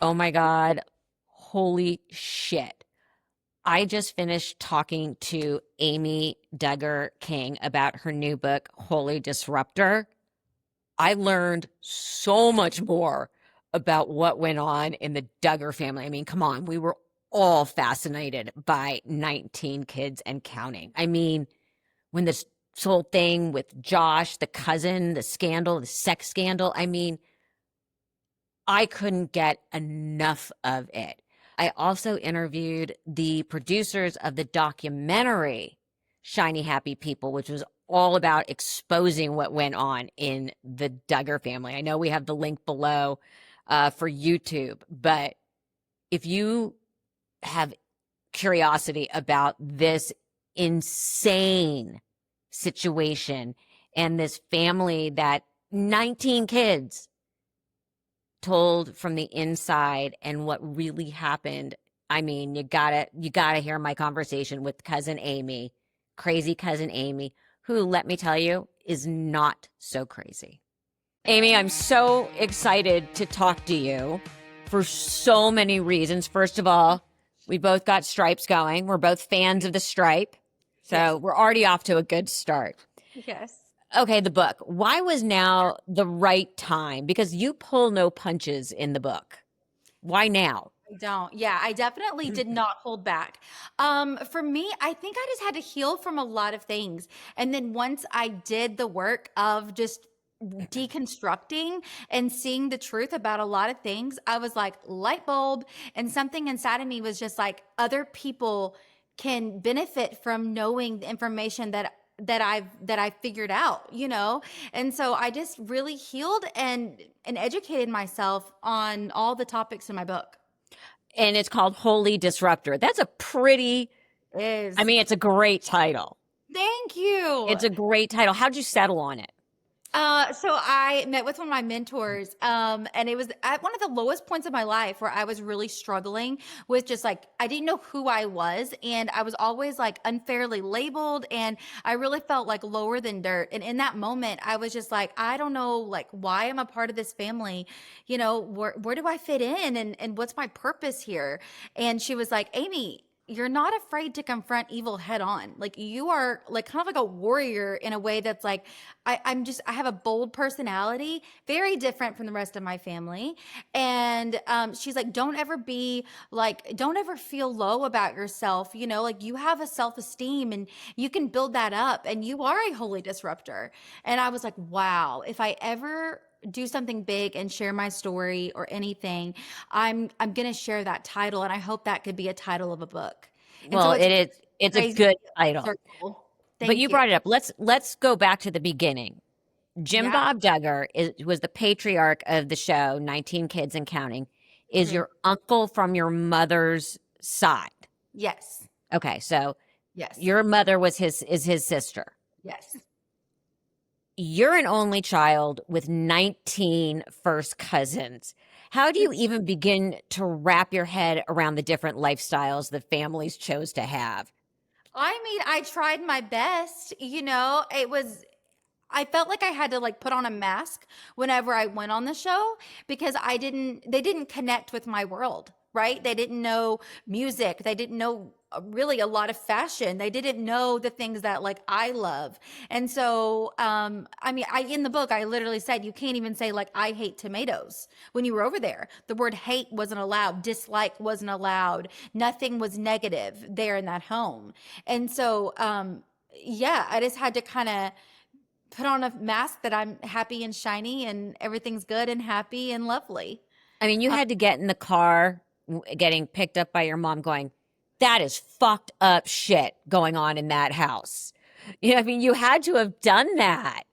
Oh my God. Holy shit. I just finished talking to Amy Duggar King about her new book, Holy Disruptor. I learned so much more about what went on in the Duggar family. I mean, come on, we were all fascinated by 19 kids and counting. I mean, when this whole thing with Josh, the cousin, the scandal, the sex scandal, I mean, I couldn't get enough of it. I also interviewed the producers of the documentary Shiny Happy People, which was all about exposing what went on in the Duggar family. I know we have the link below for YouTube, but if you have curiosity about this insane situation and this family that 19 kids told from the inside and what really happened. I mean, you gotta hear my conversation with cousin Amy, crazy cousin Amy, who, let me tell you, is not so crazy. Amy, I'm so excited to talk to you for so many reasons. First of all, we both got stripes going. We're both fans of the stripe. So Yes. we're already off to a good start. Yes. Okay, the book. Why was now the right time? Because you pull no punches in the book. Why now? I don't. Yeah, I definitely did not hold back. For me, I think I just had to heal from a lot of things. And then once I did the work of just deconstructing and seeing the truth about a lot of things, I was like, light bulb. And something inside of me was just like, other people can benefit from knowing the information that I figured out, And so I just really healed and educated myself on all the topics in my book. And it's called Holy Disruptor. That's a pretty, I Is mean, it's a great title. Thank you. It's a great title. How'd you settle on it? So I met with one of my mentors, and it was at one of the lowest points of my life where I was really struggling with just like, I didn't know who I was, and I was always like unfairly labeled, and I really felt like lower than dirt. And in that moment, I was just like, I don't know, like, why I'm a part of this family, where do I fit in, and what's my purpose here? And she was like, Amy, you're not afraid to confront evil head on. Like, you are like kind of like a warrior in a way that's like, I have a bold personality, very different from the rest of my family. And she's like, don't ever feel low about yourself. Like, you have a self-esteem and you can build that up, and you are a holy disruptor. And I was like, wow, if I ever do something big and share my story or anything, I'm going to share that title, and I hope that could be a title of a book. And so Well, it's a crazy good title. circle. But Thank you you. brought it up. Let's go back to the beginning. Jim Yeah. Bob Duggar was the patriarch of the show, 19 Kids and Counting, is Mhm. your uncle from your mother's side. Yes. Okay, so Yes. your mother is his sister. Yes. You're an only child with 19 first cousins. How do you even begin to wrap your head around the different lifestyles the families chose to have? I mean, I tried my best, I felt like I had to like put on a mask whenever I went on the show, because they didn't connect with my world, right? They didn't know music. They didn't know really a lot of fashion. They didn't know the things that like I love. And so, I mean, in the book, I literally said, you can't even say like, I hate tomatoes when you were over there. The word hate wasn't allowed. Dislike wasn't allowed. Nothing was negative there in that home. And so, yeah, I just had to kind of put on a mask that I'm happy and shiny and everything's good and happy and lovely. I mean, you Uh, had to get in the car, getting picked up by your mom, going, that is fucked up shit going on in that house. I mean, you had to have done that.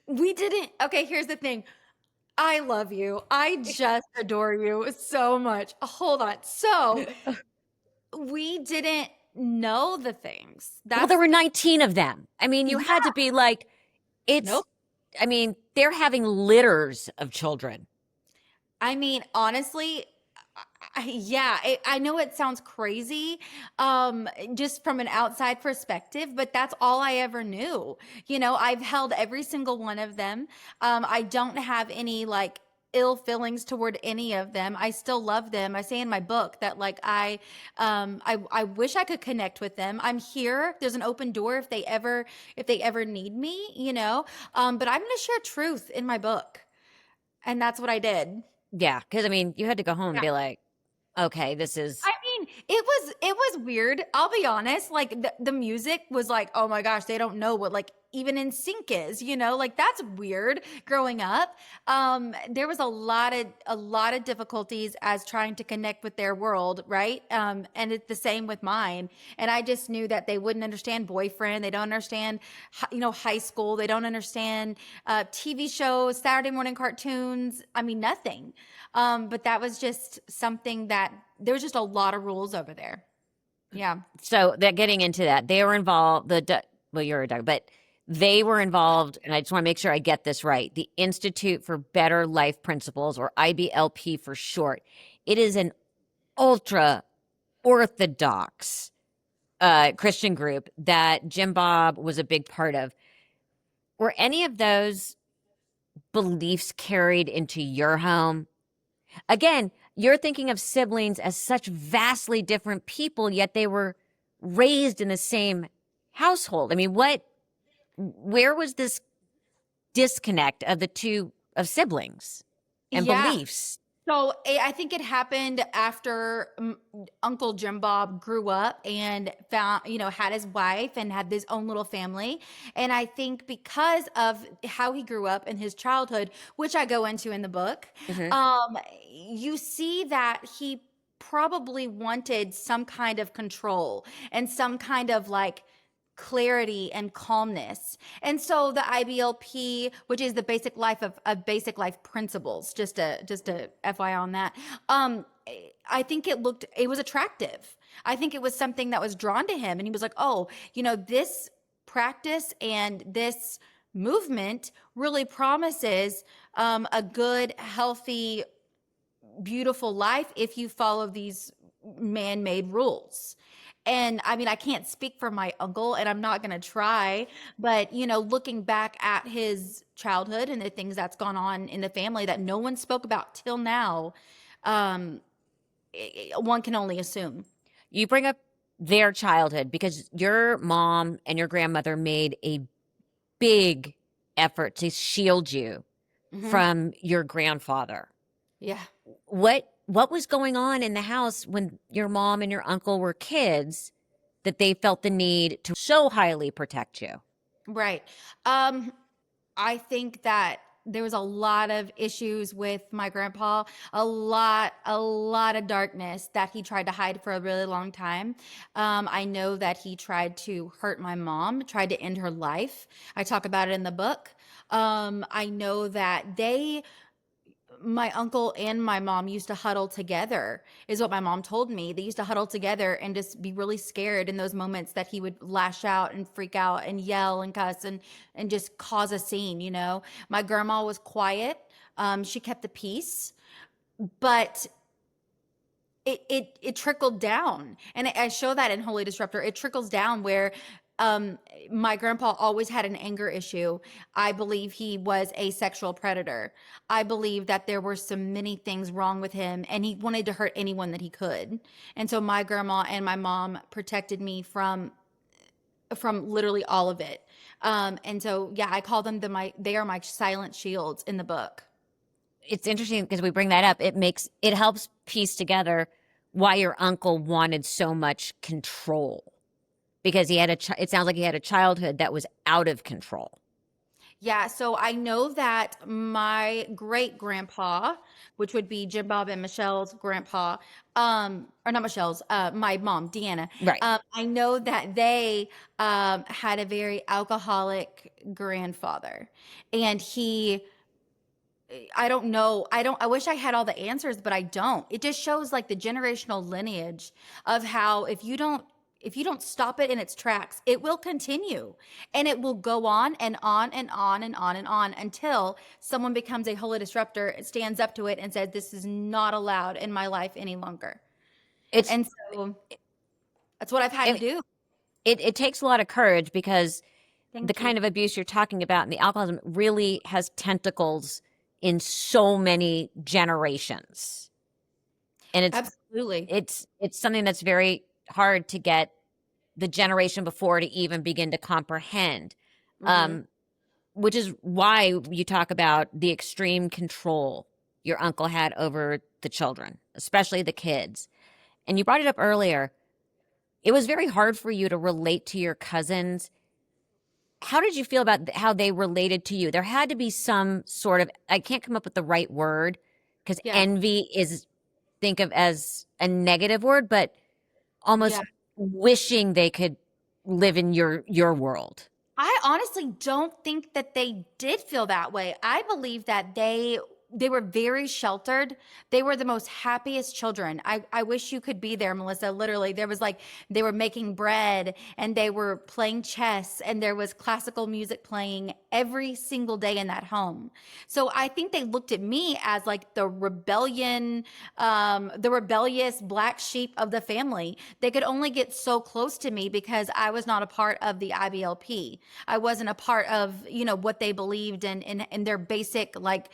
we didn't. Okay, here's the thing. I love you. I just adore you so much. Hold on. So we didn't know the things. Well, there That's were 19 of them. I mean, you had Yeah. to be like, it's, Nope. I mean, they're having litters of children. I mean, honestly, yeah, I know it sounds crazy, just from an outside perspective, but that's all I ever knew. I've held every single one of them. I don't have any like ill feelings toward any of them. I still love them. I say in my book that like I wish I could connect with them. I'm here. There's an open door if they ever need me, you know. But I'm going to share truth in my book. And that's what I did. Yeah, because I mean, you had to go home and be like, okay, this is I mean, it was weird. I'll be honest. Like the music was like, oh my gosh, they don't know what like even in sync is, you know, like that's weird growing up. There was a lot of difficulties as trying to connect with their world, right? And it's the same with mine. And I just knew that they wouldn't understand boyfriend. They don't understand, high school. They don't understand TV shows, Saturday morning cartoons. I mean, nothing. But that was just something that there was just a lot of rules over there. Yeah. so that getting into that, they were involved. Well, you're a Doug, but they were involved, and I just want to make sure I get this right. The Institute for Better Life Principles, or IBLP for short. It is an ultra orthodox Christian group that Jim Bob was a big part of. Were any of those beliefs carried into your home? Again, you're thinking of siblings as such vastly different people, yet they were raised in the same household. I mean, where was this disconnect of the two of siblings and Yeah. beliefs? So I think it happened after Uncle Jim Bob grew up and found, had his wife and had his own little family. And I think because of how he grew up in his childhood, which I go into in the book, Mhm. you see that he probably wanted some kind of control and some kind of like clarity and calmness. And so the IBLP, which is the basic life of basic life principles, just a FYI on that. I think it was attractive. I think it was something that was drawn to him. And he was like, oh, this practice and this movement really promises a good, healthy, beautiful life if you follow these man-made rules. And I mean, I can't speak for my uncle and I'm not going to try, but looking back at his childhood and the things that's gone on in the family that no one spoke about till now, um, one can only assume. You bring up their childhood because your mom and your grandmother made a big effort to shield you Hmm. from your grandfather. Yeah. What was going on in the house when your mom and your uncle were kids that they felt the need to so highly protect you? Right. Um, I think that there was a lot of issues with my grandpa, a lot of darkness that he tried to hide for a really long time. I know that he tried to hurt my mom, tried to end her life. I talk about it in the book. I know that my uncle and my mom used to huddle together, is what my mom told me. They used to huddle together and just be really scared in those moments that he would lash out and freak out and yell and cuss and just cause a scene, My grandma was quiet. She kept the peace, but it trickled down. And I show that in Holy Disruptor. It trickles down where my grandpa always had an anger issue. I believe he was a sexual predator. I believe that there were some many things wrong with him and he wanted to hurt anyone that he could. And so my grandma and my mom protected me from literally all of it. And so yeah, I call them they are my silent shields in the book. It's interesting because we bring that up. It helps piece together why your uncle wanted so much control because it sounds like he had a childhood that was out of control. Yeah, so I know that my great grandpa, which would be Jim Bob and Michelle's grandpa, or not Michelle's, my mom, Deanna. Right. I know that they had a very alcoholic grandfather, and I don't know, I wish I had all the answers, but I don't. It just shows like the generational lineage of how if you don't stop it in its tracks, it will continue and it will go on and on and on and on and on until someone becomes a holy disruptor, stands up to it and says, this is not allowed in my life any longer. It's And so that's what I've had to it, do. it takes a lot of courage because the Thank you. kind of abuse you're talking about and the alcoholism really has tentacles in so many generations. And Absolutely. it's something that's very hard to get the generation before to even begin to comprehend. Hmm. Um, which is why you talk about the extreme control your uncle had over the children, especially the kids. And you brought it up earlier. It was very hard for you to relate to your cousins. How did you feel about how they related to you? There had to be some sort of, I can't come up with the right word because Yeah. envy is think of as a negative word, but Yeah. almost wishing they could live in your world. I honestly don't think that they did feel that way. I believe that they were very sheltered. They were the most happiest children. I wish you could be there, Melissa. Literally, there was like they were making bread and they were playing chess and there was classical music playing every single day in that home. So I think they looked at me as like the rebellious black sheep of the family. They could only get so close to me because I was not a part of the IBLP. I wasn't a part of, what they believed in their basic, like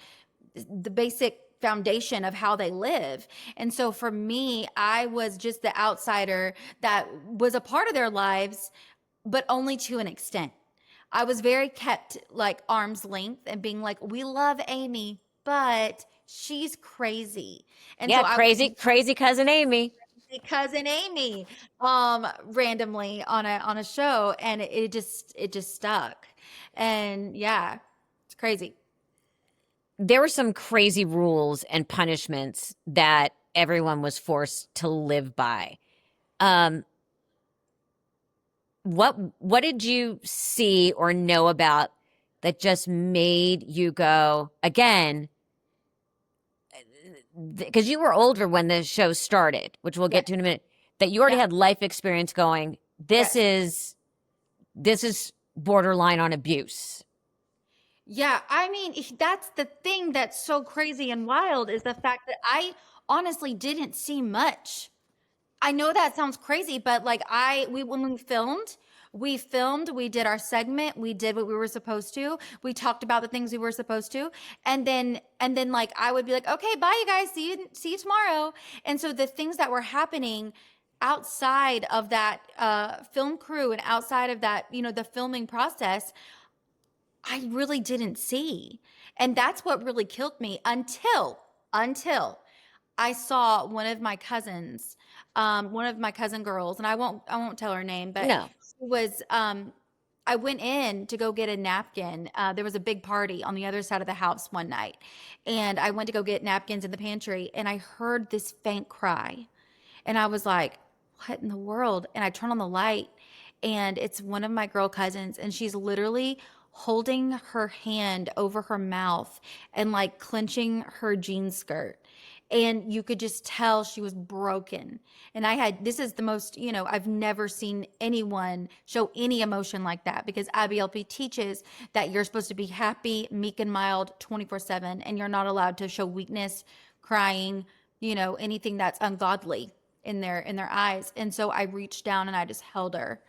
the basic foundation of how they live. And so for me, I was just the outsider that was a part of their lives, but only to an extent. I was very kept like arm's length and being like, we love Amy, but she's crazy. And so Yeah, I would crazy cousin Amy. see cousin Amy randomly on a show and it just stuck. And yeah, it's crazy. There were some crazy rules and punishments that everyone was forced to live by. Um, what did you see or know about that just made you go again? Because you were older when the show started, which we'll Yes. get to in a minute. That you already Yeah. had life experience going. This Yes. is this is borderline on abuse. Yeah, I mean, that's the thing that's so crazy and wild is the fact that I honestly didn't see much. I know that sounds crazy, but like we when we did our segment, we did what we were supposed to. We talked about the things we were supposed to, and then like I would be like, "Okay, bye you guys. See you tomorrow." And so the things that were happening outside of that film crew and outside of that, the filming process, I really didn't see. And that's what really killed me until I saw one of my cousin girls, and I won't tell her name, but No. she was I went in to go get a napkin. There was a big party on the other side of the house one night, and I went to go get napkins in the pantry, and I heard this faint cry, and I was like, "What in the world?" And I turn on the light, and it's one of my girl cousins, and she's literally holding her hand over her mouth and like clenching her jean skirt. And you could just tell she was broken. And this is the most, I've never seen anyone show any emotion like that because IBLP teaches that you're supposed to be happy, meek, and mild 24/7, and you're not allowed to show weakness, crying, anything that's ungodly in their eyes. And so I reached down and I just held her.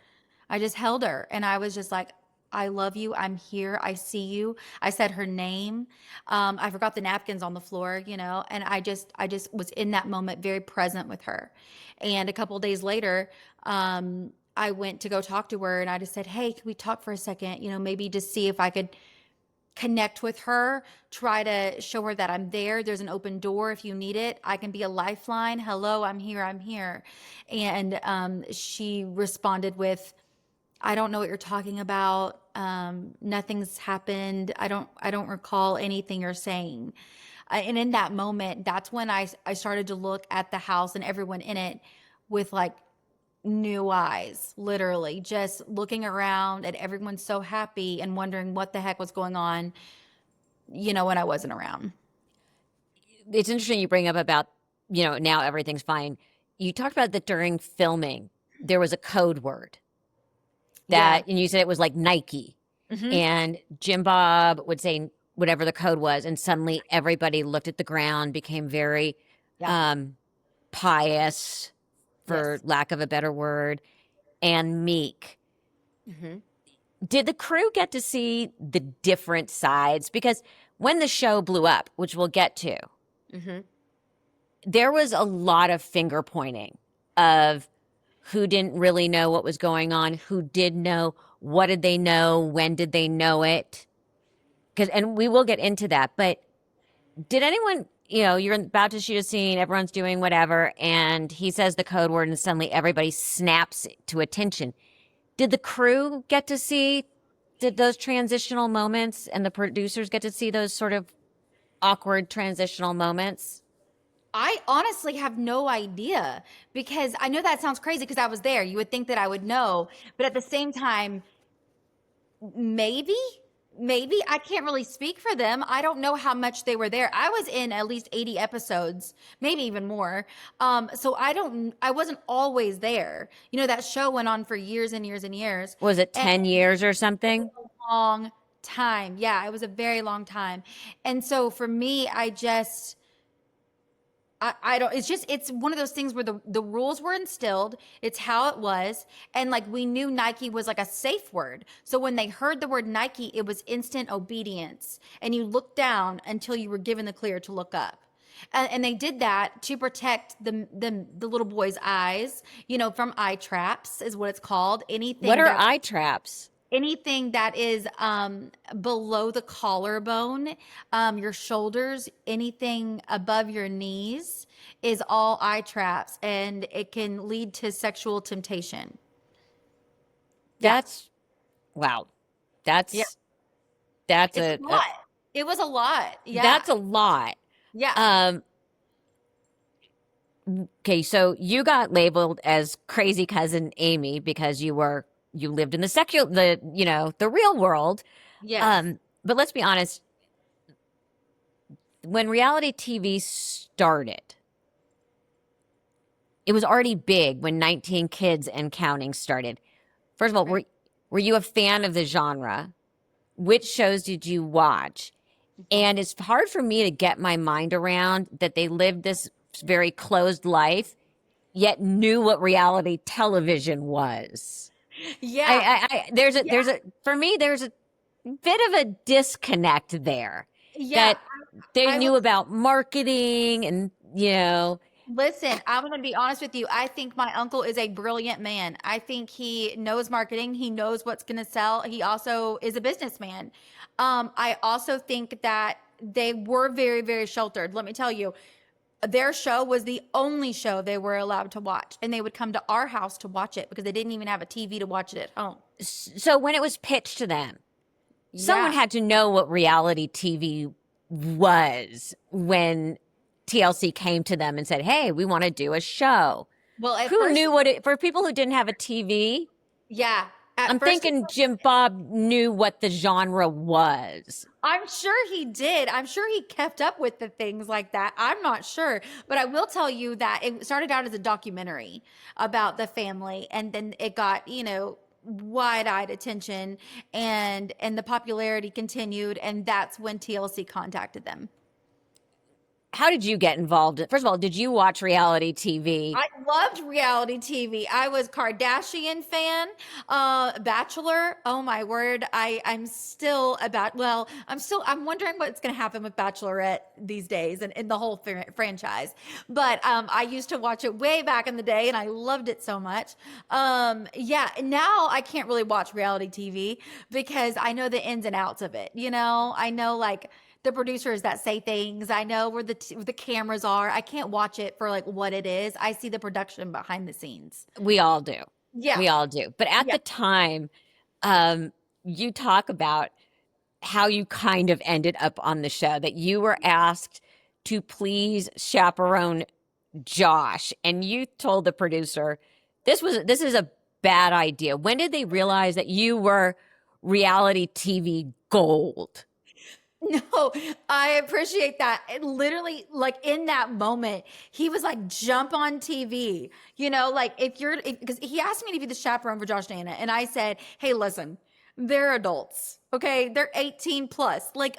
I just held her and I was just like, I love you. I'm here. I see you. I said her name. I forgot the napkins on the floor, and I just was in that moment very present with her. And a couple of days later, I went to go talk to her and I just said, "Hey, can we talk for a second? Maybe just see if I could connect with her, try to show her that I'm there. There's an open door if you need it. I can be a lifeline. Hello, I'm here. I'm here." And she responded with, "I don't know what you're talking about. Nothing's happened. I don't recall anything you're saying." And in that moment, that's when I started to look at the house and everyone in it with like new eyes, literally just looking around at everyone so happy and wondering what the heck was going on, when I wasn't around. It's interesting you bring up about, now everything's fine. You talked about that during filming, there was a code word Yeah. and you said it was like Nike. Hmm. And Jim Bob would say whatever the code was, and suddenly everybody looked at the ground, became very Yeah. um, pious, for Yes. lack of a better word, and meek. Hmm. Did the crew get to see the different sides? Because when the show blew up, which we'll get to, there was a lot of finger pointing of who didn't really know what was going on, who did know, what did they know, when did they know it? And we will get into that. But did anyone, you're about to shoot a scene, everyone's doing whatever, and he says the code word, and suddenly everybody snaps to attention. Did the crew get to see those transitional moments, and the producers get to see those sort of awkward transitional moments? I honestly have no idea, because I know that sounds crazy because I was there. You would think that I would know, but at the same time, maybe, maybe I can't really speak for them. I don't know how much they were there. I was in at least 80 episodes, maybe even more. So I wasn't always there. That show went on for years and years and years. Was it And 10 years or something? a long time. Yeah, it was a very long time. And so for me, I don't, it's one of those things where the rules were instilled. It's how it was. And like, we knew Nike was like a safe word. So when they heard the word Nike, it was instant obedience. And you looked down until you were given the clear to look up. And they did that to protect the little boy's eyes, from eye traps is what it's called. What are eye traps? Anything that is below the collarbone, your shoulders, anything above your knees is all eye traps, and it can lead to sexual temptation. That's wow. That's Yeah. that's It's a lot. It was a lot. Yeah. That's a lot. Yeah. Okay, so you got labeled as crazy cousin Amy because you lived in the real world. Yes. But let's be honest, when reality TV started, it was already big when 19 Kids and Counting started. First of all, were you a fan of the genre? Which shows did you watch? And it's hard for me to get my mind around that they lived this very closed life, yet knew what reality television was. Yeah. For me, there's a bit of a disconnect there. Yeah. That they knew about marketing and, Listen, I'm going to be honest with you. I think my uncle is a brilliant man. I think he knows marketing. He knows what's going to sell. He also is a businessman. I also think that they were very, very sheltered. Let me tell you, their show was the only show they were allowed to watch. And they would come to our house to watch it because they didn't even have a TV to watch it at home. So when it was pitched to them, someone had to know what reality TV was when TLC came to them and said, "Hey, we want to do a show." Well, who knew for people who didn't have a TV? Yeah. I'm thinking Jim Bob knew what the genre was. I'm sure he did. I'm sure he kept up with the things like that. I'm not sure. But I will tell you that it started out as a documentary about the family. And then it got, wide-eyed attention, and the popularity continued. And that's when TLC contacted them. How did you get involved? First of all, did you watch reality TV? I loved reality TV. I was Kardashian fan, Bachelor. Oh my word. I'm wondering what's going to happen with Bachelorette these days and in the whole franchise. But I used to watch it way back in the day and I loved it so much. Yeah, now I can't really watch reality TV because I know the ins and outs of it. I know like the producers that say things. I know where the cameras are. I can't watch it for like what it is. I see the production behind the scenes. We all do. Yeah. We all do. But at the time, you talk about how you kind of ended up on the show, that you were asked to please chaperone Josh. And you told the producer, this is a bad idea. When did they realize that you were reality TV gold? No, I appreciate that. It literally, like in that moment, he was like, jump on TV. Like because he asked me to be the chaperone for Josh Dana. And I said, hey, listen, they're adults. Okay. They're 18 plus. Like,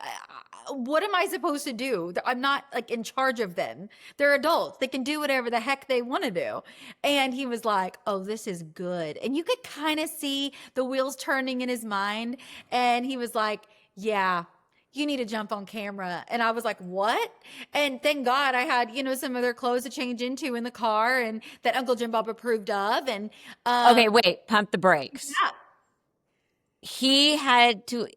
what am I supposed to do? I'm not like in charge of them. They're adults. They can do whatever the heck they want to do. And he was like, oh, this is good. And you could kind of see the wheels turning in his mind. And he was like, yeah. you need to jump on camera. And I was like, what? And thank God I had, some other clothes to change into in the car and that Uncle Jim Bob approved of. And Okay, wait, pump the brakes. yeah. He had to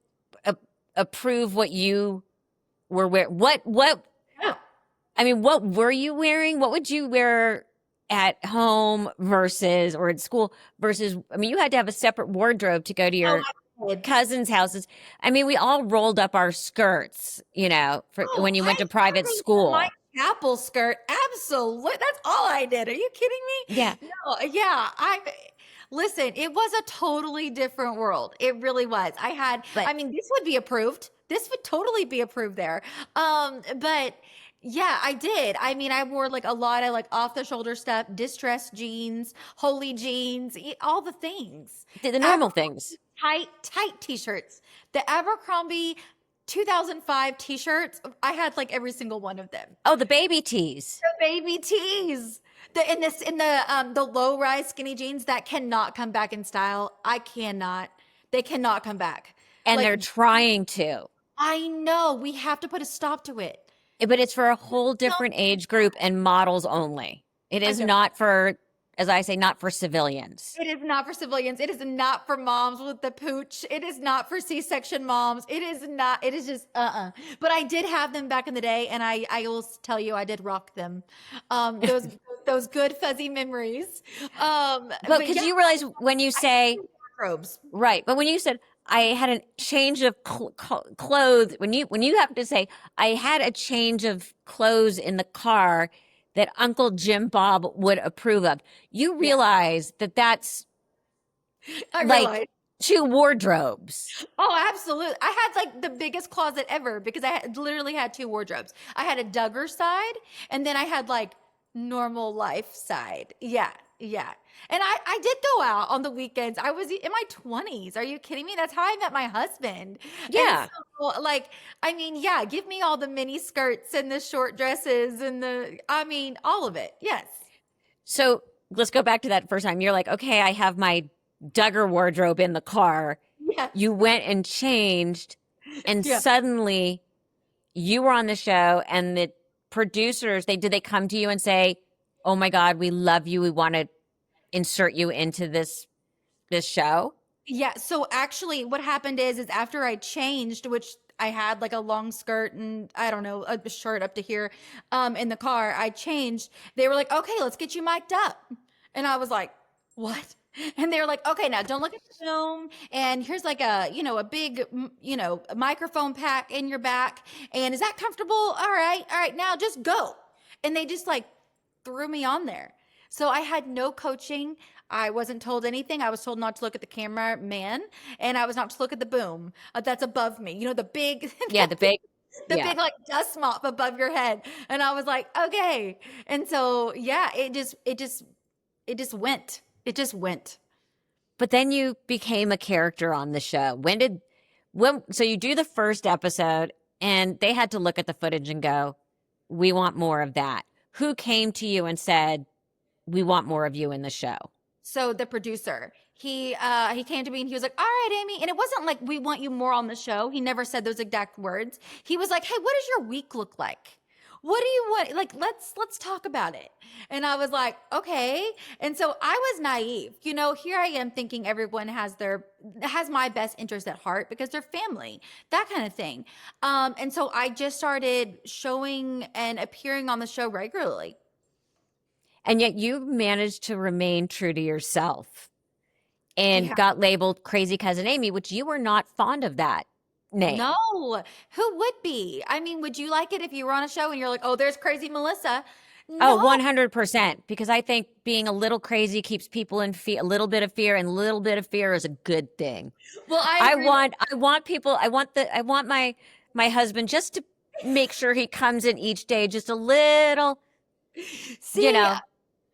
a- approve what you were wearing. What Yeah. I mean, what were you wearing? What would you wear at home versus or at school versus? I mean, you had to have a separate wardrobe to go to Oh, your I did. cousins' houses. I mean, we all rolled up our skirts, for Oh, when you went I to private totally wore my school. chapel skirt. Absolutely. That's all I did. Are you kidding Yeah, me? No, yeah. Listen, it was a totally different world. It really was. but This would be approved. This would totally be approved there. But yeah, I did. I wore like a lot of like off the shoulder stuff, distressed jeans, holy jeans, all the things. the normal things. Tight t-shirts. The Abercrombie 2005 t-shirts, I had like every single one of them. Oh, the baby tees. The baby tees. The low rise skinny jeans that cannot come back in style. I cannot. They cannot come back. And Like, they're trying to. I know we have to put a stop to it. But it's for a whole different age group and models only. It is know. not for, as I say, not for civilians. It is not for civilians. It is not for moms with the pooch. It is not for C-section moms. It is not. It is just But I did have them back in the day, and I will tell you, I did rock them. Those good fuzzy memories. But because you realize when you say robes, right, but when you said I had a change of clothes, when you have to say I had a change of clothes in the car that Uncle Jim Bob would approve of, you realize that that's I like realized. 2 wardrobes. Oh, absolutely. I had like the biggest closet ever because literally had 2 wardrobes. I had a Duggar side and then I had like normal life side. Yeah. Yeah. And I did go out on the weekends. I was in my 20s. Are you kidding me? That's how I met my husband. Yeah. And so, yeah, give me all the mini skirts and the short dresses and all of it. Yes. So let's go back to that first time. You're like, okay, I have my Duggar wardrobe in the car. Yes. You went and changed, and Yeah. suddenly you were on the show, and the producers, did they come to you and say, oh my God, we love you. We want to insert you into this show? Yeah. So actually what happened is after I changed, which I had like a long skirt and I don't know, a shirt up to here, in the car, I changed. They were like, okay, let's get you mic'd up. And I was like, what? And they were like, okay, now don't look at the film. And here's like a big, microphone pack in your back. And is that comfortable? All right. Now just go. And they just like threw me on there. So I had no coaching. I wasn't told anything. I was told not to look at the camera man, and I was not to look at the boom that's above me. The big, Yeah, the big, big like dust mop above your head. And I was like, okay. And so yeah, it just went. It just went. But then you became a character on the show. So you do the first episode, and they had to look at the footage and go, we want more of that. Who came to you and said, we want more of you in the show? So the producer, he came to me and he was like, all right, Amy. And it wasn't like, we want you more on the show. He never said those exact words. He was like, hey, what does your week look like? What do you want? Like, let's talk about it. And I was like, okay. And so I was naive. Here I am thinking everyone has my best interest at heart because they're family, that kind of thing. And so I just started showing and appearing on the show regularly. And yet you managed to remain true to yourself and Yeah. got labeled Crazy Cousin Amy, which you were not fond of that name. No, who would be? Would you like it if you were on a show and you're like, oh, there's crazy Melissa? Oh, No. 100%. Because I think being a little crazy keeps people in fear, a little bit of fear, and a little bit of fear is a good thing. Well, I want my husband just to make sure he comes in each day just a little, See,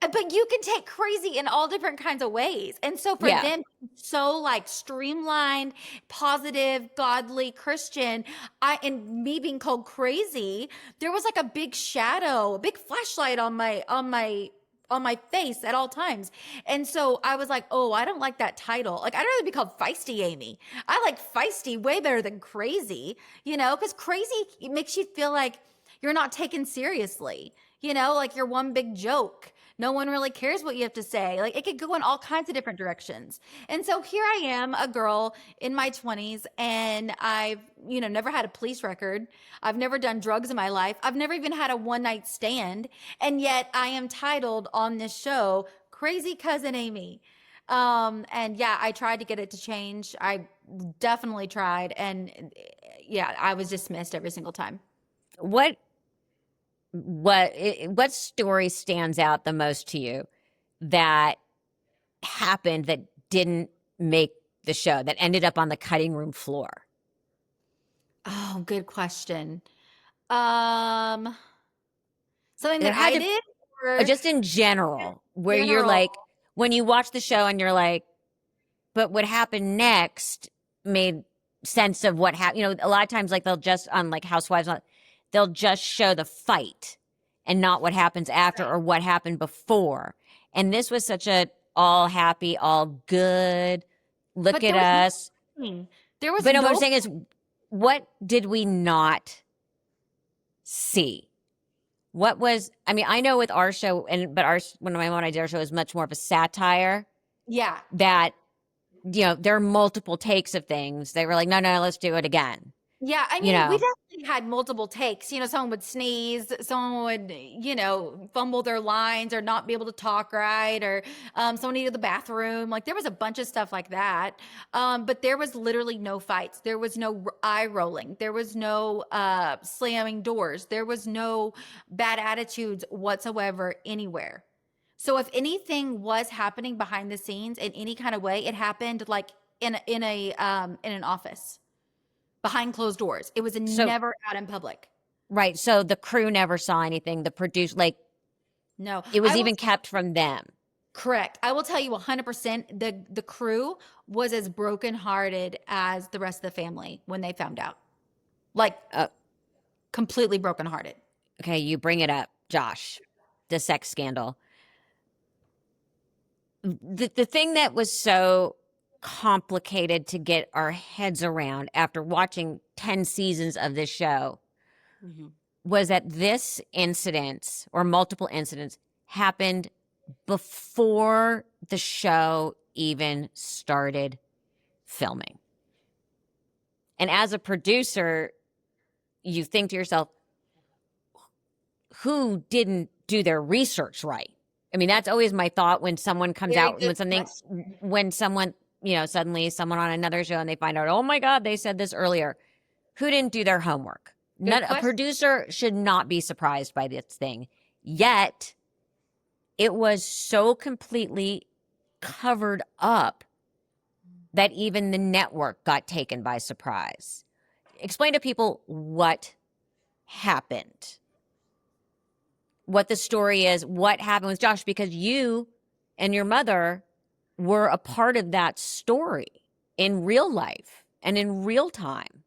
but you can take crazy in all different kinds of ways. And so for Yeah. them, so like streamlined, positive, godly Christian, and me being called crazy, there was like a big shadow, a big flashlight on my on my face at all times. And so I was like, oh, I don't like that title. Like, I'd rather be called Feisty Amy. I like feisty way better than crazy, because crazy makes you feel like you're not taken seriously, like you're one big joke. No one really cares what you have to say. Like, it could go in all kinds of different directions. And so here I am, a girl in my 20s, and I've, never had a police record. I've never done drugs in my life. I've never even had a one night stand. And yet I am titled on this show, Crazy Cousin Amy. And yeah, I tried to get it to change. I definitely tried. And yeah, I was dismissed every single time. What story stands out the most to you that happened that didn't make the show, that ended up on the cutting room floor? Oh, good question. Um, Something There that had I to, did or or just in general, where you're general? like, when you watch the show and you're like, but what happened next made sense of what happened. A lot of times, like they'll just on like Housewives, they'll just show the fight and not what happens after or what happened before. And this was such a all happy, all good. Look But at there was us. nothing. There was But no, what I'm no saying is, what did we not see? What was, I mean, I know with our show, but when my mom and I did our show, it was much more of a satire yeah. that, there are multiple takes of things. They were like, no, no, let's do it again. Yeah, I You mean, we know, definitely had multiple takes. Someone would sneeze, someone would, fumble their lines or not be able to talk right, or someone needed the bathroom. Like there was a bunch of stuff like that. But there was literally no fights. There was no eye rolling. There was no slamming doors. There was no bad attitudes whatsoever anywhere. So if anything was happening behind the scenes in any kind of way, it happened like in an office behind closed doors. It was so, never out in public. right. So the crew never saw anything. The produce, like, No, it was I will even kept from them. correct. I will tell you 100% the crew was as brokenhearted as the rest of the family when they found out. Like Uh, completely brokenhearted. okay, you bring it up, Josh, the sex scandal. The thing that was so complicated to get our heads around after watching 10 seasons of this show was that this incident or multiple incidents happened before the show even started filming. And as a producer, you think to yourself, who didn't do their research right? I mean, that's always my thought when someone comes Very out good with something, question. when someone, suddenly someone on another show and they find out, oh my God, they said this earlier. Who didn't do their homework? Good A question. producer should not be surprised by this thing. Yet, it was so completely covered up that even the network got taken by surprise. Explain to people what happened, what the story is, what happened with Josh, because you and your mother were a part of that story in real life and in real time.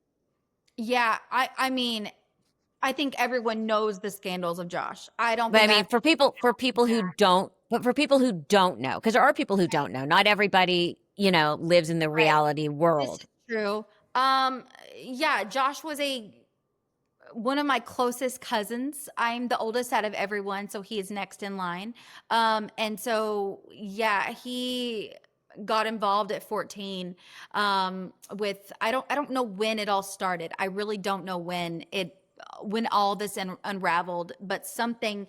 Yeah, I mean, I think everyone knows the scandals of Josh. I don't But I think I mean, have to. for people who don't know, because there are people who don't know. Not everybody, lives in the Right. reality This world. is true. Yeah, Josh was one of my closest cousins. I'm the oldest out of everyone, so he is next in line. And so yeah, he got involved at 14 with I don't know when it all started. I really don't know when all this unraveled, but something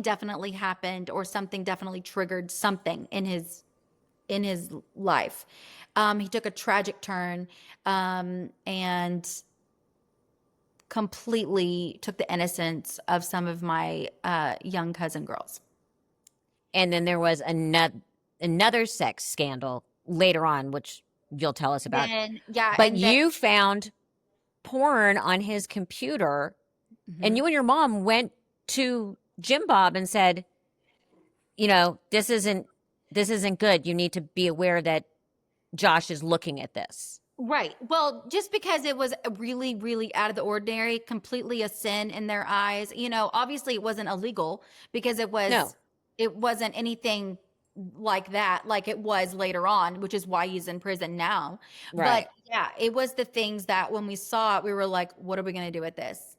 definitely happened, or something definitely triggered something in his life. He took a tragic turn, and completely took the innocence of some of my young cousin girls. And then there was another sex scandal later on, which you'll tell us about. Then yeah, But and then you found porn on his computer, and mhm. you and your mom went to Jim Bob and said, this isn't good. You need to be aware that Josh is looking at this. Right. Well, just because it was really, really out of the ordinary, completely a sin in their eyes, obviously it wasn't illegal because No. it wasn't anything like that, like it was later on, which is why he's in prison now. Right. But yeah, it was the things that when we saw it, we were like, what are we going to do with this?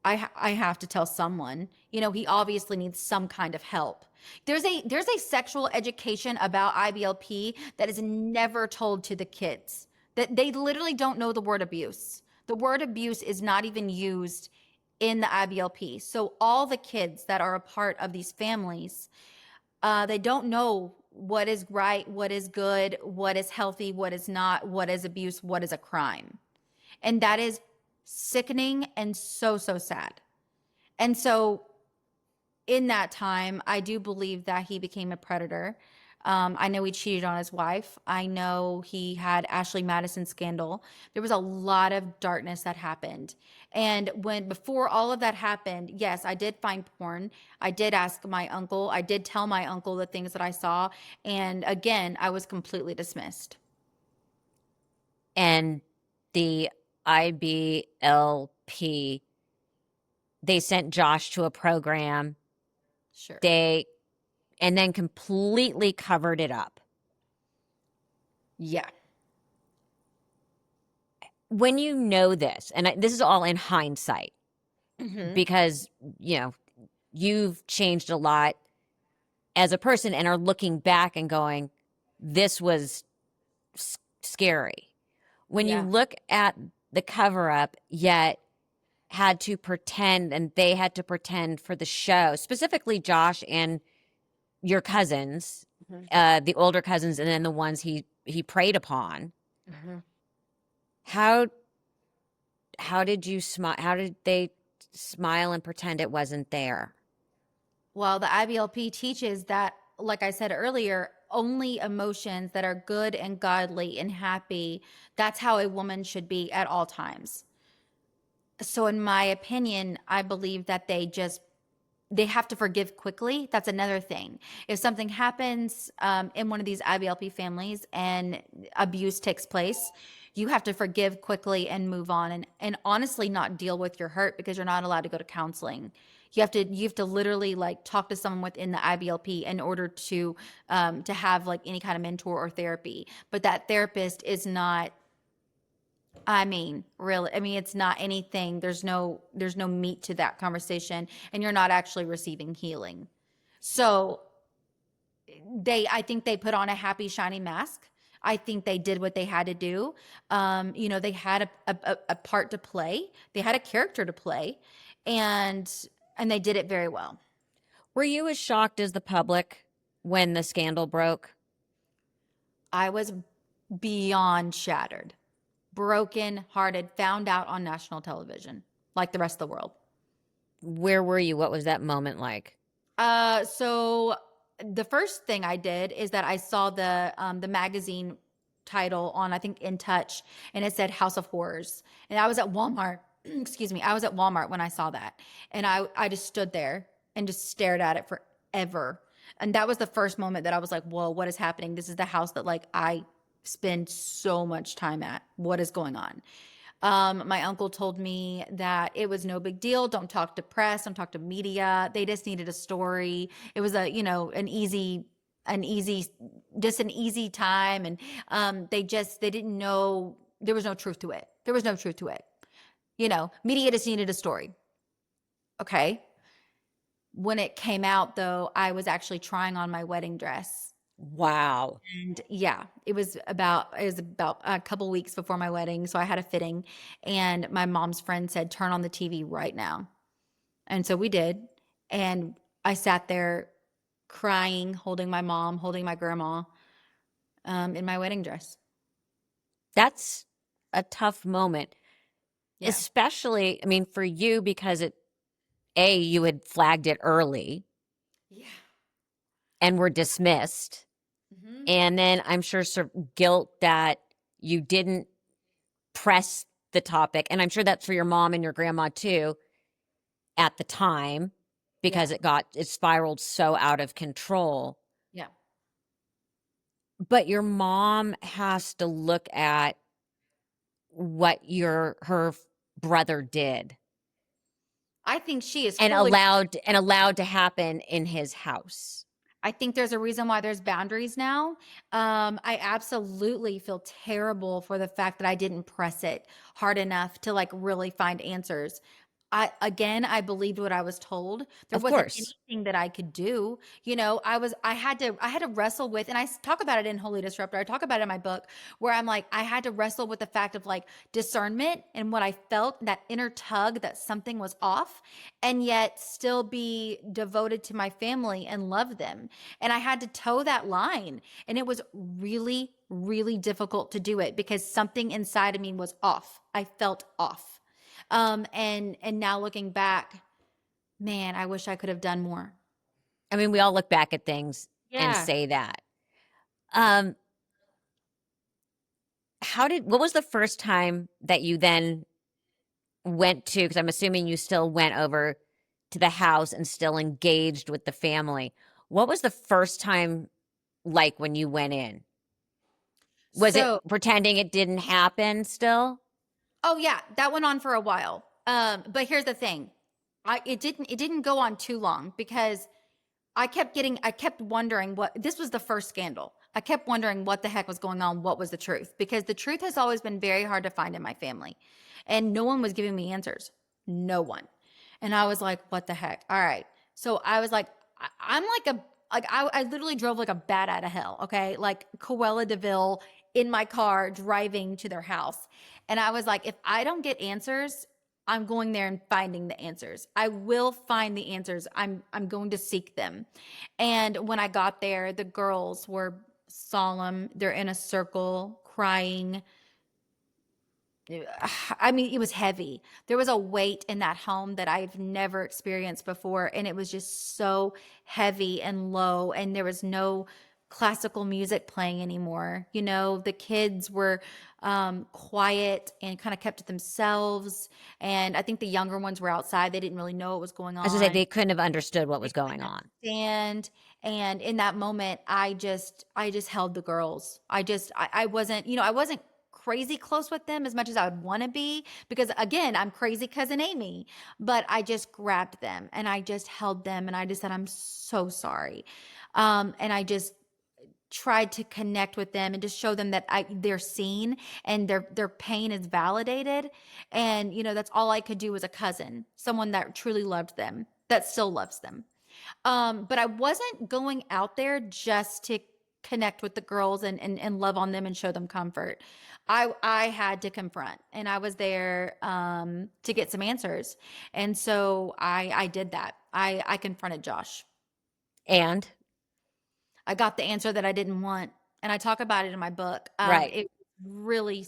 I have to tell someone. You know, he obviously needs some kind of help. There's a sexual education about IBLP that is never told to the kids. That they literally don't know the word abuse. The word abuse is not even used in the IBLP. So all the kids that are a part of these families, they don't know what is right, what is good, what is healthy, what is not, what is abuse, what is a crime. And that is sickening and so, so sad. And so in that time, I do believe that he became a predator. I know he cheated on his wife. I know he had Ashley Madison scandal. There was a lot of darkness that happened. And when before all of that happened, yes, I did find porn. I did ask my uncle. I did tell my uncle the things that I saw. And again, I was completely dismissed. And the IBLP, they sent Josh to a program. Sure. And then completely covered it up. Yeah. When you know this, and this is all in hindsight, because, you've changed a lot as a person and are looking back and going, this was scary. When you Yeah. look at the cover up, yet had to pretend, and they had to pretend for the show, specifically Josh and your cousins, the older cousins, and then the ones he preyed upon. How did you smile? How did they smile and pretend it wasn't there? Well, the IBLP teaches that, like I said earlier, only emotions that are good and godly and happy, that's how a woman should be at all times. So, in my opinion, I believe that they have to forgive quickly. That's another thing. If something happens in one of these IBLP families and abuse takes place, you have to forgive quickly and move on and honestly not deal with your hurt because you're not allowed to go to counseling. You have to literally like talk to someone within the IBLP in order to have like any kind of mentor or therapy. But that therapist is not, really, it's not anything. There's no meat to that conversation, and you're not actually receiving healing. So I think they put on a happy, shiny mask. I think they did what they had to do. They had a part to play. They had a character to play, and they did it very well. Were you as shocked as the public when the scandal broke? I was beyond shattered, broken hearted, found out on national television, like the rest of the world. Where were you? What was that moment like? So the first thing I did is that I saw the magazine title on, I think, In Touch, and it said House of Horrors. And I was at Walmart. Excuse me. I was at Walmart when I saw that, and I just stood there and just stared at it forever. And that was the first moment that I was like, "Whoa, what is happening? This is the house that like I spend so much time at. What is going on?" My uncle told me that it was no big deal. Don't talk to press, don't talk to media. They just needed a story. It was an easy, just an easy time. And they didn't know, there was no truth to it. There was no truth to it. Media just needed a story. Okay. When it came out, though, I was actually trying on my wedding dress. Wow. And yeah, it was about a couple weeks before my wedding, so I had a fitting, and my mom's friend said, "Turn on the TV right now." And so we did, and I sat there crying, holding my mom, holding my grandma, in my wedding dress. That's a tough moment, Yeah. especially, for you, because you had flagged it early Yeah. and were dismissed. Hmm. And then I'm sure guilt that you didn't press the topic. And I'm sure that's for your mom and your grandma too at the time, because Yeah. it spiraled so out of control. Yeah. But your mom has to look at what her brother did I think she is and fully. allowed to happen in his house. I think there's a reason why there's boundaries now. I absolutely feel terrible for the fact that I didn't press it hard enough to like really find answers. I believed what I was told. There Of wasn't course. anything that I could do. You know, I had to wrestle with, and talk about it in Holy Disruptor. I talk about it in my book where I'm like, I had to wrestle with the fact of like discernment and what I felt, that inner tug that something was off, and yet still be devoted to my family and love them. And I had to toe that line. And it was really, really difficult to do it because something inside of me was off. I felt off. And now looking back, man, I wish I could have done more. I mean, we all look back at things and Yeah. say that. Um, what was the first time that you then went to, because I'm assuming you still went over to the house and still engaged with the family. What was the first time like when you went in? Was it So, pretending it didn't happen still? oh yeah, that went on for a while. But here's the thing. It didn't go on too long because I kept wondering what this was the first scandal. I kept wondering what the heck was going on, what was the truth? Because the truth has always been very hard to find in my family. And no one was giving me answers. No one. And I was like, what the heck? All right. So I was like, I'm like I literally drove like a bat out of hell. Okay. Like Coella DeVille in my car driving to their house. And I was like, if I don't get answers, I'm going there and finding the answers. I will find the answers. I'm going to seek them. And when I got there, the girls were solemn. They're in a circle crying. I mean, it was heavy. There was a weight in that home that I've never experienced before. And it was just so heavy and low. And there was no classical music playing anymore. You know, the kids were quiet and kind of kept to themselves. And I think the younger ones were outside. They didn't really know what was going As I say, on. they couldn't have understood what They was going couldn't on. understand. And in that moment, I just held the girls. I wasn't, I wasn't crazy close with them as much as I would want to be because again, I'm crazy cousin Amy, but I just grabbed them and I just held them and I just said, I'm so sorry. And I just tried to connect with them and just show them that they're seen and their pain is validated. And, that's all I could do as a cousin, someone that truly loved them, that still loves them. But I wasn't going out there just to connect with the girls and love on them and show them comfort. I had to confront and I was there to get some answers. And so I did that. I confronted Josh. And I got the answer that I didn't want. And I talk about it in my book. right. It really,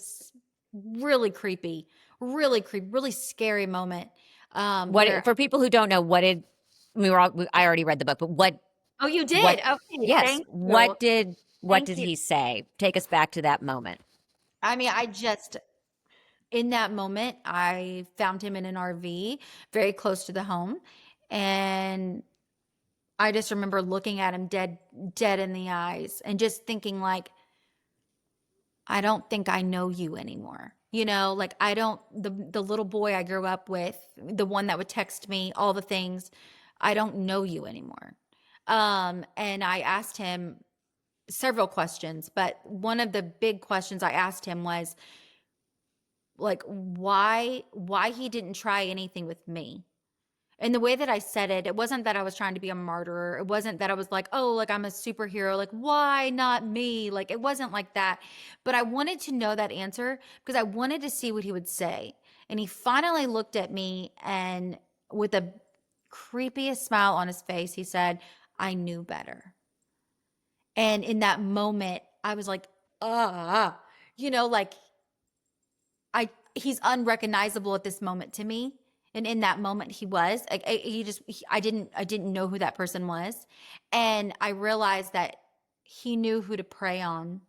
really creepy, really scary moment. Where For people who don't know, I already read the book, but Oh, you what did? Okay, yes, thank you. what Thank did you. he say? Take us back to that moment. I mean, in that moment, I found him in an RV very close to the home. And I just remember looking at him dead in the eyes and just thinking like, I don't think I know you anymore. Like I don't the little boy I grew up with, the one that would text me all the things, I don't know you anymore. And I asked him several questions, but one of the big questions I asked him was like why he didn't try anything with me. And the way that I said it, it wasn't that I was trying to be a martyr. It wasn't that I was like, oh, like I'm a superhero. Like, why not me? Like, it wasn't like that. But I wanted to know that answer because I wanted to see what he would say. And he finally looked at me and with the creepiest smile on his face, he said, I knew better. And in that moment, I was like, like he's unrecognizable at this moment to me. And in that moment he was I didn't know who that person was. And I realized that he knew who to prey on.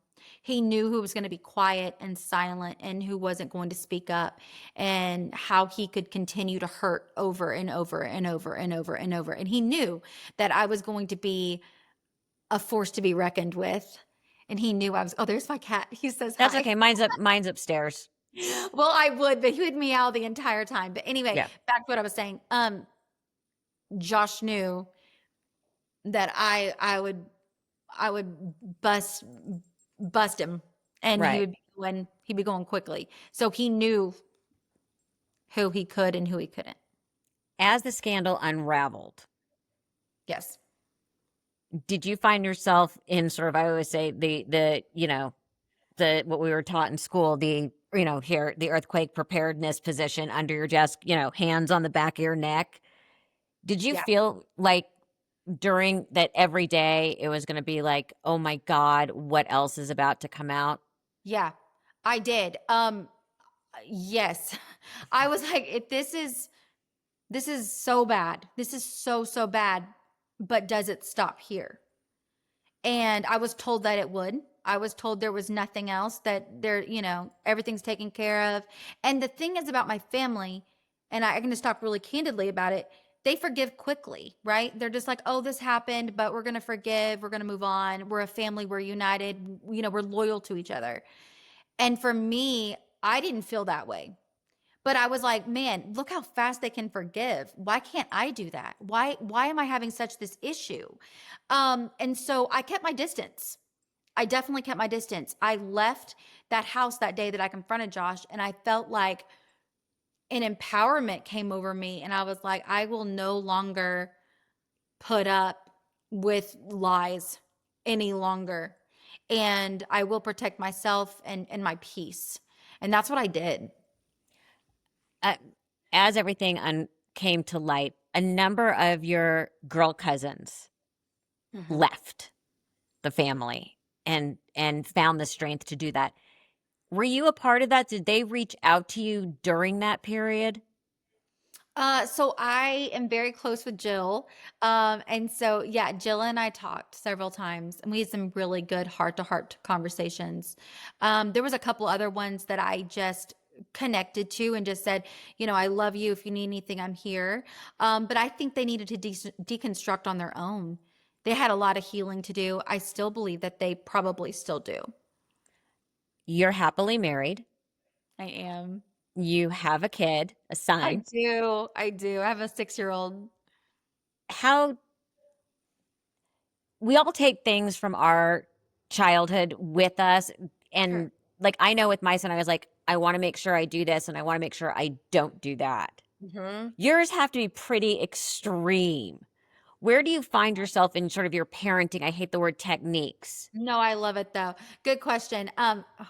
He knew who was going to be quiet and silent and who wasn't going to speak up, and how he could continue to hurt over and over and over and over and over. And he knew that I was going to be a force to be reckoned with. And he knew I was, oh, there's my cat. He says That's hi. okay. Mine's upstairs. Well, I would, but he would meow the entire time. But anyway, Yeah. back to what I was saying. Josh knew that I would bust him, and Right. he'd be going quickly. So he knew who he could and who he couldn't. As the scandal unraveled, Yes. did you find yourself in sort of, I always say the the what we were taught in school, the here, the earthquake preparedness position under your desk, hands on the back of your neck? Did you Yeah. feel like during that every day it was going to be like, oh my God, what else is about to come out? Yeah. I did. Yes. I was like, if this is so bad. This is so bad, but does it stop here? And I was told that it would. I was told there was nothing else, that everything's taken care of. And the thing is about my family, and I'm going to talk really candidly about it, they forgive quickly, right? They're just like, oh, this happened, but we're going to forgive. We're going to move on. We're a family. We're united. We're loyal to each other. And for me, I didn't feel that way. But I was like, man, look how fast they can forgive. Why can't I do that? Why am I having such this issue? And so I kept my distance. I definitely kept my distance. I left that house that day that I confronted Josh, and I felt like an empowerment came over me. And I was like, I will no longer put up with lies any longer. And I will protect myself and my peace. And that's what I did. uh, as everything came to light, a number of your girl cousins Mhm. left the family and found the strength to do that. Were you a part of that? Did they reach out to you during that period? So I am very close with Jill. And so yeah, Jill and I talked several times, and we had some really good heart to heart conversations. There was a couple other ones that I just connected to and just said, I love you. If you need anything, I'm here. But I think they needed to deconstruct on their own. They had a lot of healing to do. I still believe that they probably still do. You're happily married. I am. You have a kid, a I son. do. I do. I have a 6-year-old. How we all take things from our childhood with us. Sure. And like, I know with my son, I was like, I want to make sure I do this and I want to make sure I don't do that. Mhm. Yours have to be pretty extreme. Where do you find yourself in sort of your parenting? I hate the word techniques. No, I love it though. Good question.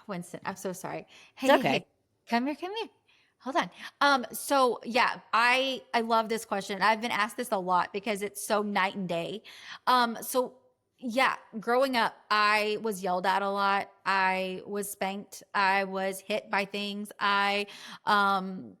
Winston, I'm so sorry. Hey, It's hey, hey. okay. Come here, come here. Hold on. So yeah, I love this question. I've been asked this a lot because it's so night and day. So yeah, growing up, I was yelled at a lot. I was spanked. I was hit by things. Um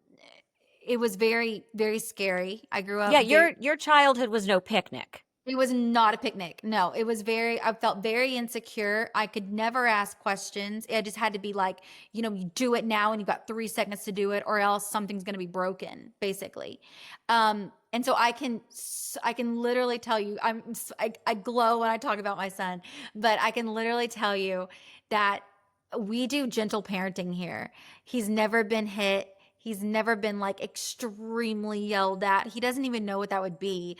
it was very, very scary. I grew Yeah, up very. your childhood was no picnic. It was not a picnic. No, it was I felt very insecure. I could never ask questions. It just had to be like, you do it now and you've got 3 seconds to do it, or else something's going to be broken, basically. And so I can literally tell you, I glow when I talk about my son, but I can literally tell you that we do gentle parenting here. He's never been hit. He's never been like extremely yelled at. He doesn't even know what that would be.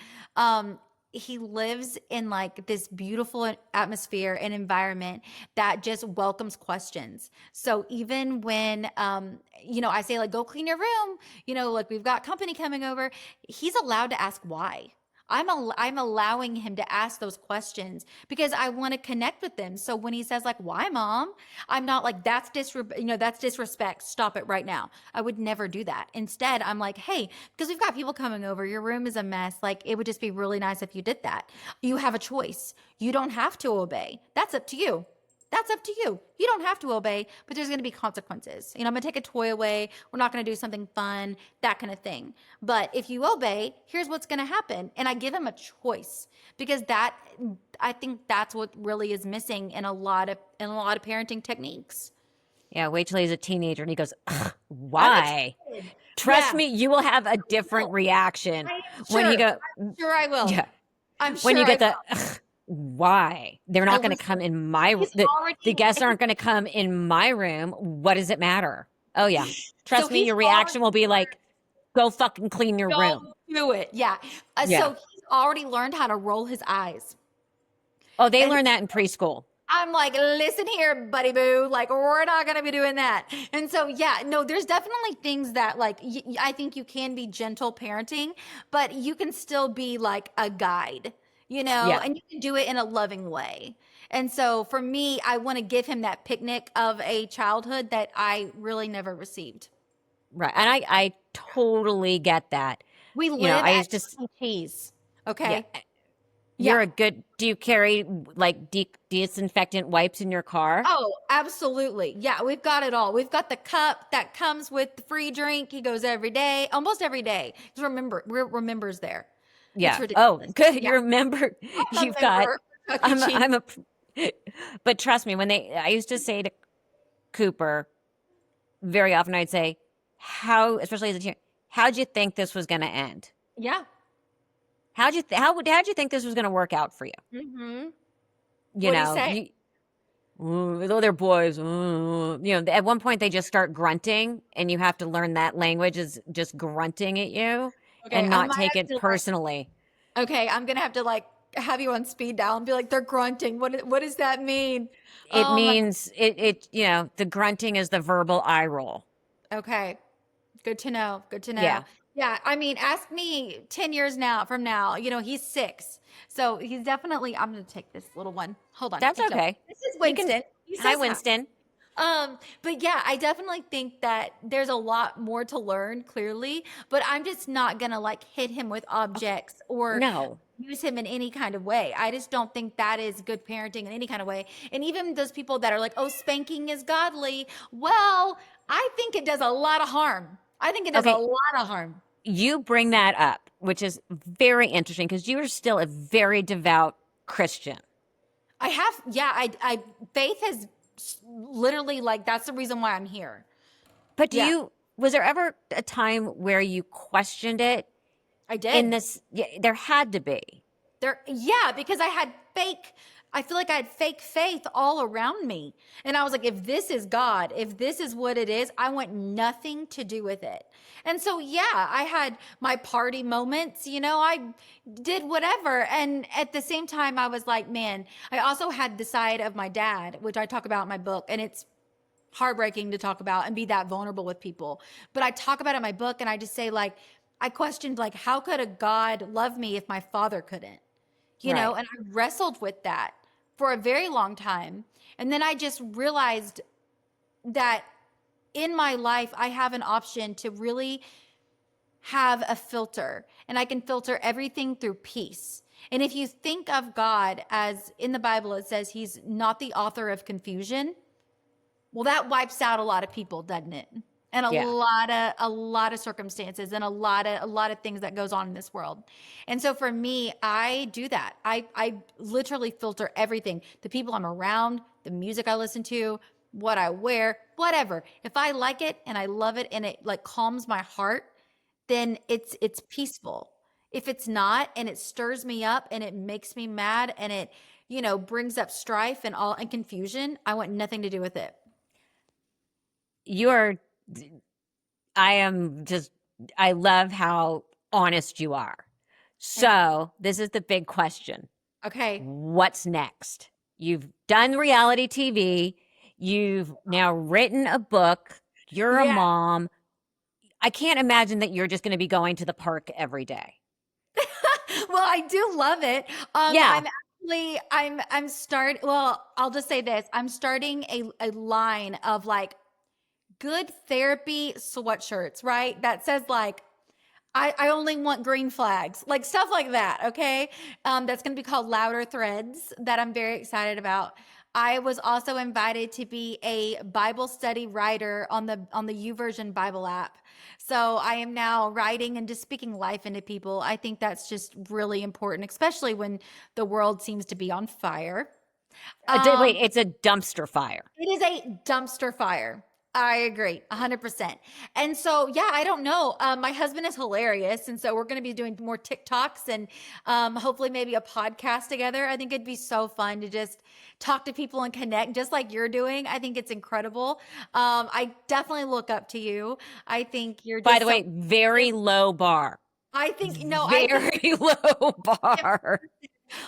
He lives in like this beautiful atmosphere and environment that just welcomes questions. So even when I say like go clean your room, like we've got company coming over, he's allowed to ask why. I'm allowing him to ask those questions because I want to connect with them. So when he says like why mom, I'm not like that's disrespect. Stop it right now. I would never do that. Instead, I'm like, hey, because we've got people coming over. Your room is a mess. Like, it would just be really nice if you did that. You have a choice. You don't have to obey. That's up to you. That's up to you. You don't have to obey, but there's going to be consequences. I'm going to take a toy away. We're not going to do something fun, that kind of thing. But if you obey, here's what's going to happen. And I give him a choice because I think that's what really is missing in a lot of parenting techniques. Yeah, wait till he's a teenager and he goes, "Ugh, I'm why? excited. Trust Yeah, me, you will have a different will. reaction I am when he sure. go, I'm sure I will. yeah, I'm when sure you I get will. the, "Ugh, why? They're not And going to come listen, in my, he's the already guests aren't going to come in my room. What does it matter? Oh yeah. so Trust me, he's your already reaction will be like, go fucking clean your Don't room. do it. Yeah. Yeah. So he's already learned how to roll his eyes. Oh, they And learn that in preschool. I'm like, listen here, buddy boo. Like, we're not going to be doing that. And so, yeah, no, there's definitely things that, like, I think you can be gentle parenting, but you can still be like a guide, Yeah, and you can do it in a loving way. And so, for me, I want to give him that picnic of a childhood that I really never received. right. And I totally get that. We You know, live I at was just, Chuck E. Cheese. yeah, Okay. you're Yeah. a good, do you carry like disinfectant wipes in your car? Oh, absolutely. Yeah, we've got it all. We've got the cup that comes with the free drink. He goes every day, almost every day. Because we're remembers there. It's Yeah. Oh, ridiculous. good. Yeah, You remember, I'm you've a got, member of Chuck E. Cheese. I'm a, but trust me, I used to say to Cooper very often, I'd say, especially as a teenager, how'd you think this was going to end? Yeah. How'd you think this was going to work out for you? Mm-hmm. You What do you know, say? though they're boys, at one point they just start grunting, and you have to learn that language is just grunting at you Okay, and I not might take have it to like. personally. Okay, I'm gonna have to like have you on speed dial and be like, they're grunting. What does that mean? It Oh my. means the grunting is the verbal eye roll. Okay. Good to know. Good to know. Yeah, Yeah, I mean, ask me 10 years now from now. He's 6. So he's definitely I'm gonna take this little one. Hold on. that's Hey, Joe. okay. This is You can. Winston. He Hi, says hi. Winston. But yeah, I definitely think that there's a lot more to learn, clearly, but I'm just not gonna like hit him with objects or No. use him in any kind of way. I just don't think that is good parenting in any kind of way. And even those people that are like, oh, spanking is godly. Well, I think it does a lot of harm. I think it does a Okay, lot of harm. you bring that up, which is very interesting because you are still a very devout Christian. I have, yeah, faith has literally like, that's the reason why I'm here. But Yeah, was there ever a time where you questioned it I in did. this? Yeah, there had to be. Yeah, because I feel like I had fake faith all around me. And I was like, if this is God, if this is what it is, I want nothing to do with it. And so, yeah, I had my party moments, I did whatever. And at the same time, I was like, man, I also had the side of my dad, which I talk about in my book. And it's heartbreaking to talk about and be that vulnerable with people. But I talk about it in my book and I just say, like, I questioned, like, how could a God love me if my father couldn't? Right. And I wrestled with that for a very long time. And then I just realized that in my life, I have an option to really have a filter, and I can filter everything through peace. And if you think of God as in the Bible, it says he's not the author of confusion. Well, that wipes out a lot of people, doesn't it? And Yeah. a lot of circumstances and a lot of things that goes on in this world. And so for me, I do that. I literally filter everything. The people I'm around, the music I listen to, what I wear, whatever. If I like it and I love it and it like calms my heart, then it's peaceful. If it's not and it stirs me up and it makes me mad and it, brings up strife and confusion, I want nothing to do with it. You are, I am just, I love how honest you are. Thank you. So, this is the big question. Okay. What's next? You've done reality TV. You've now written a book. You're a Yeah. mom. I can't imagine that you're just going to be going to the park every day. Well, I do love it. Yeah. I'm start. Well, I'll just say this. I'm starting a line of like good therapy sweatshirts, right? That says like, I only want green flags, like stuff like that. Okay. That's going to be called Louder Threads that I'm very excited about. I was also invited to be a Bible study writer on the YouVersion Bible app. So I am now writing and just speaking life into people. I think that's just really important, especially when the world seems to be on fire. Wait, Um, it's a dumpster fire. it is a dumpster fire. I agree 100%. And so, yeah, I don't know. My husband is hilarious. And so we're going to be doing more TikToks and hopefully maybe a podcast together. I think it'd be so fun to just talk to people and connect just like you're doing. I think it's incredible. I definitely look up to you. I think you're By just the so way, very low bar. I think no, I think Very low bar.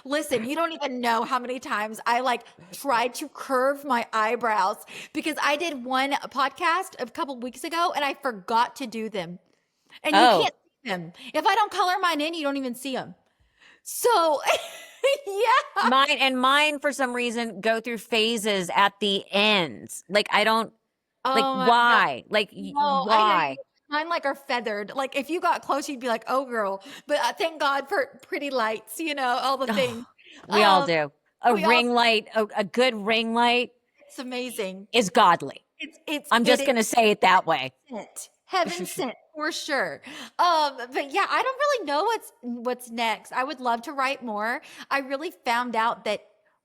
listen, you don't even know how many times I like tried to curve my eyebrows because I did one podcast a couple weeks ago and I forgot to do them. And you Oh, can't see them. If I don't color mine in, you don't even see them. So, yeah. mine for some reason go through phases at the ends. Like I don't like Oh my God. why? Like No, I hear you. why? Mine like are feathered. Like if you got close, you'd be like, "Oh, girl." But thank God for pretty lights. All the things. We all Um, do. A we all. ring light, a good ring light It's amazing. is godly. I'm It just is going to say it that way. sent, heaven sent for sure. But yeah, I don't really know what's next. I would love to write more. I really found out that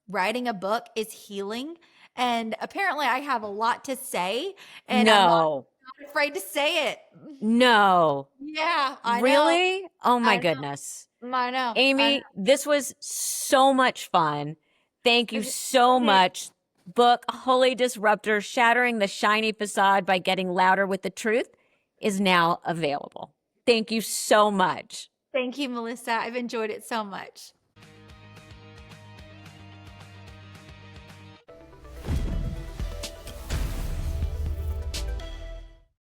writing a book is healing, and apparently, I have a lot to say, and I'm No, not afraid to say it. no. Yeah, I know. Really? Oh my I goodness. know. I know. I know. Amy, this was so much fun. Thank you It so really is. much. Book Holy Disruptor, Shattering the Shiny Facade by Getting Louder with the Truth is now available. Thank you so much. Thank you, Melissa. I've enjoyed it so much.